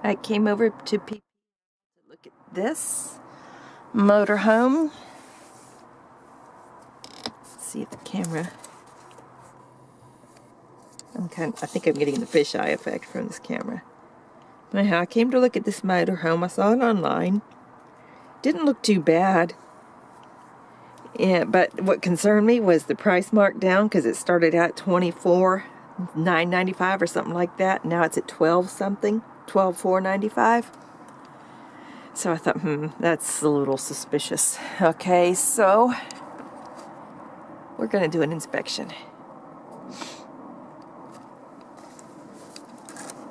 I came over to Pt1 to look at this motorhome. Let's see if the camera. I think I'm getting the fisheye effect from this camera. Anyhow, I came to look at this motorhome. I saw it online. Didn't look too bad. Yeah, but what concerned me was the price mark down, because it started out at $24,995 or something like that. Now it's at 12 something, $12,495. So I thought, that's a little suspicious. Okay, so we're going to do an inspection.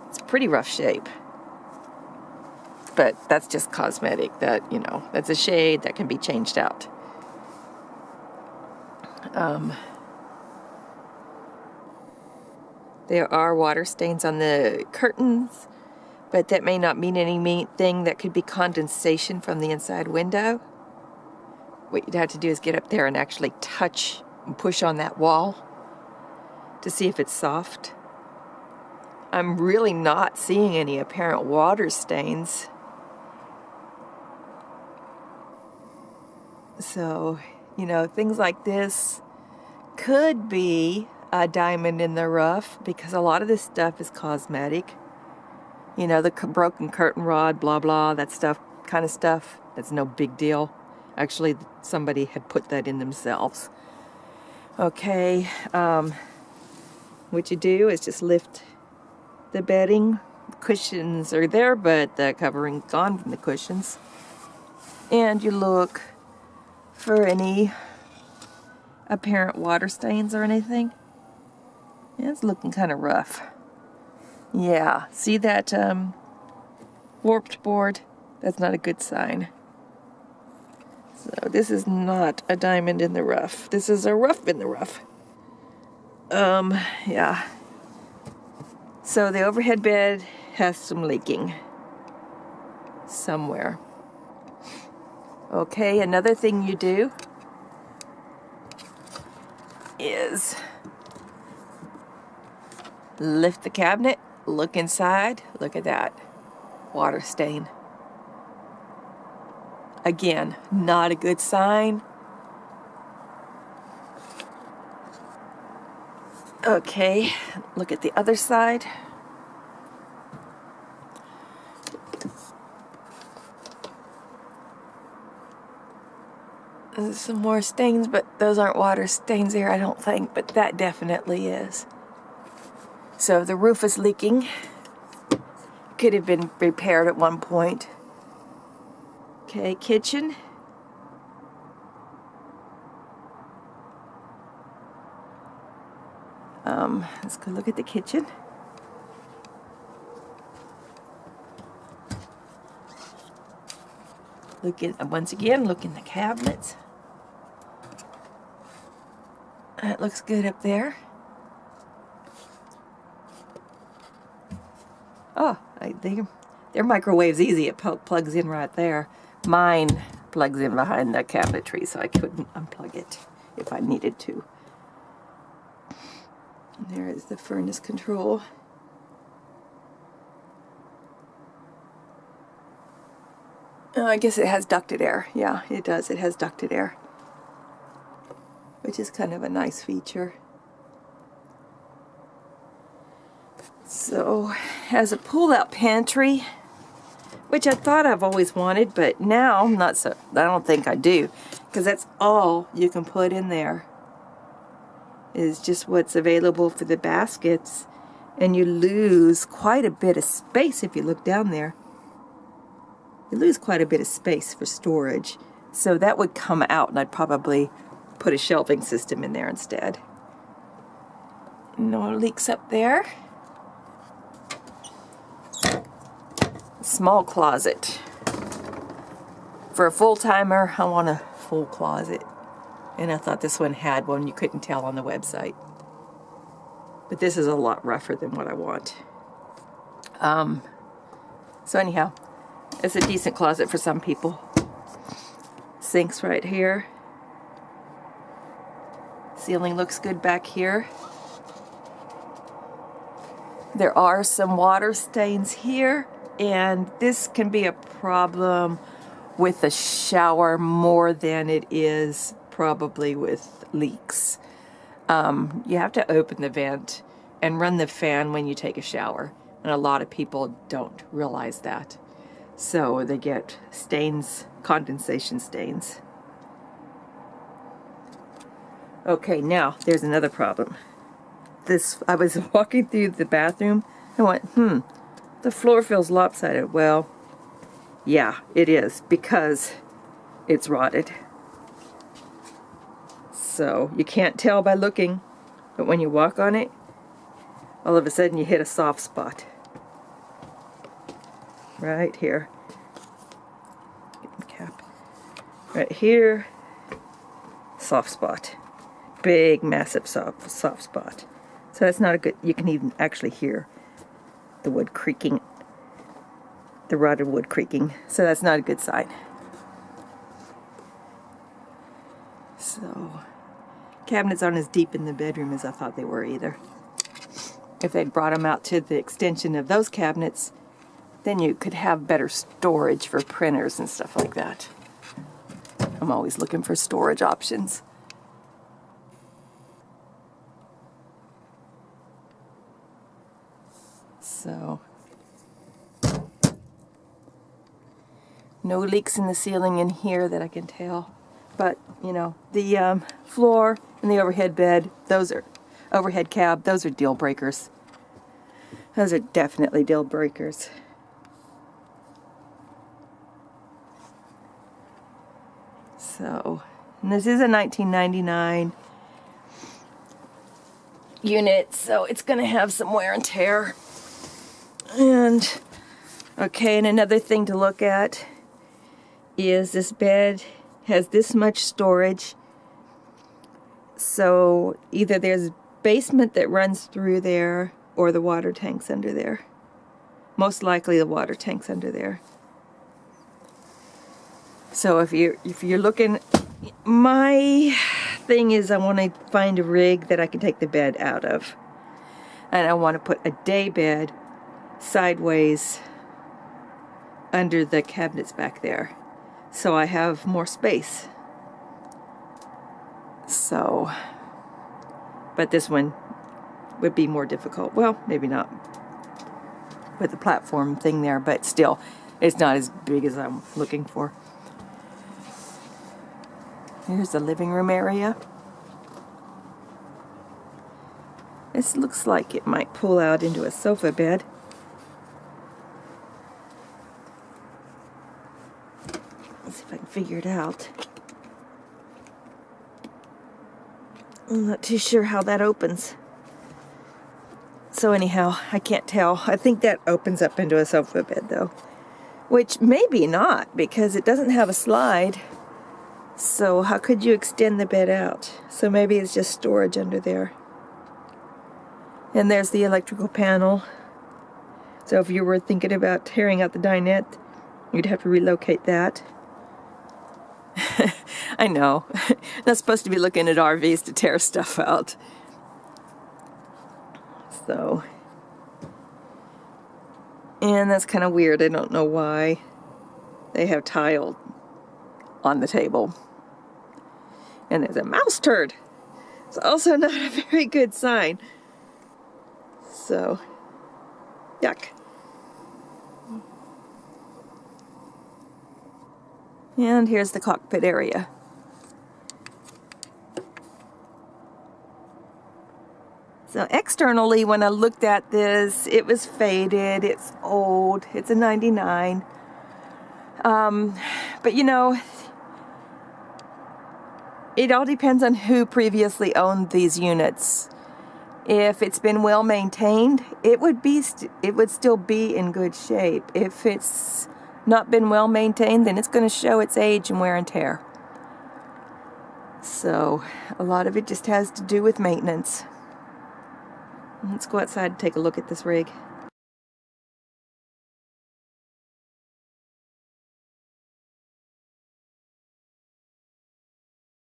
It's pretty rough shape, but that's just cosmetic. That, you know, that's a shade that can be changed out. There are water stains on the curtains, but that may not mean anything. That could be condensation from the inside window. What you'd have to do is get up there and actually touch and push on that wall to see if it's soft. I'm really not seeing any apparent water stains. So, you know, things like this could be a diamond in the rough, because a lot of this stuff is cosmetic. You know, the broken curtain rod, blah, blah, that stuff, kind of stuff, that's no big deal. Actually, somebody had put that in themselves. Okay, what you do is just lift the bedding. The cushions are there, but the covering gone from the cushions. And you look for any apparent water stains or anything. Yeah, it's looking kind of rough. Yeah, see that warped board? That's not a good sign. So this is not a diamond in the rough. This is a rough in the rough. Yeah. So the overhead bed has some leaking somewhere. Okay, another thing you do is lift the cabinet, look inside, look at that water stain. Again, not a good sign. Okay, look at the other side. There's some more stains, but those aren't water stains there, I don't think, but that definitely is. So the roof is leaking. Could have been repaired at one point. Okay, kitchen. Let's go look at the kitchen. Once again, look in the cabinets. It looks good up there. Oh, their microwave's easy. It plugs in right there. Mine plugs in behind the cabinetry, so I couldn't unplug it if I needed to. And there is the furnace control. Oh, I guess it has ducted air. Yeah, it does. It has ducted air, which is kind of a nice feature. So, has a pull-out pantry, which I thought I've always wanted, but now not so. I don't think I do, because that's all you can put in there. Is just what's available for the baskets, and you lose quite a bit of space if you look down there. You lose quite a bit of space for storage, so that would come out, and I'd probably put a shelving system in there instead. No leaks up there. Small closet. For a full-timer, I want a full closet. And I thought this one had one. You couldn't tell on the website. But this is a lot rougher than what I want. So anyhow, it's a decent closet for some people. Sinks right here. Ceiling looks good back here. There are some water stains here, And this can be a problem with the shower more than it is probably with leaks. You have to open the vent and run the fan when you take a shower. And a lot of people don't realize that. So they get stains, condensation stains. Okay, now there's another problem. I was walking through the bathroom and went, the floor feels lopsided. Well, yeah, it is, because it's rotted. So you can't tell by looking, but when you walk on it, all of a sudden you hit a soft spot. Right here. Get the cap. Right here, soft spot. Big, massive soft spot. So that's not a good, you can even actually hear the wood creaking, the rotted wood creaking. So that's not a good sign. So, cabinets aren't as deep in the bedroom as I thought they were either. If they'd brought them out to the extension of those cabinets, then you could have better storage for printers and stuff like that. I'm always looking for storage options. So, no leaks in the ceiling in here that I can tell. But, you know, the floor and the overhead bed, those are, overhead cab, those are deal breakers. Those are definitely deal breakers. So, and this is a 1999 unit, so it's going to have some wear and tear. And, okay, and another thing to look at is this bed has this much storage. So either there's basement that runs through there or the water tank's under there. Most likely the water tank's under there. So if you're looking, my thing is I want to find a rig that I can take the bed out of. And I want to put a day bed sideways under the cabinets back there, so I have more space. So, but this one would be more difficult. Well, maybe not with the platform thing there, but still, it's not as big as I'm looking for. Here's the living room area. This looks like it might pull out into a sofa bed. Let's see if I can figure it out. I'm not too sure how that opens. So anyhow, I can't tell. I think that opens up into a sofa bed though. Which maybe not, because it doesn't have a slide. So how could you extend the bed out? So maybe it's just storage under there. And there's the electrical panel. So if you were thinking about tearing out the dinette, you'd have to relocate that. I know. Not supposed to be looking at RVs to tear stuff out. So, and that's kind of weird. I don't know why they have tile on the table. And there's a mouse turd. It's also not a very good sign. So, yuck. And here's the cockpit area. So externally, when I looked at this, it was faded, it's old, it's a 99. But you know, it all depends on who previously owned these units. If it's been well maintained, it would still be in good shape. If it's not been well maintained, then it's going to show its age and wear and tear. So a lot of it just has to do with maintenance. Let's go outside and take a look at this rig.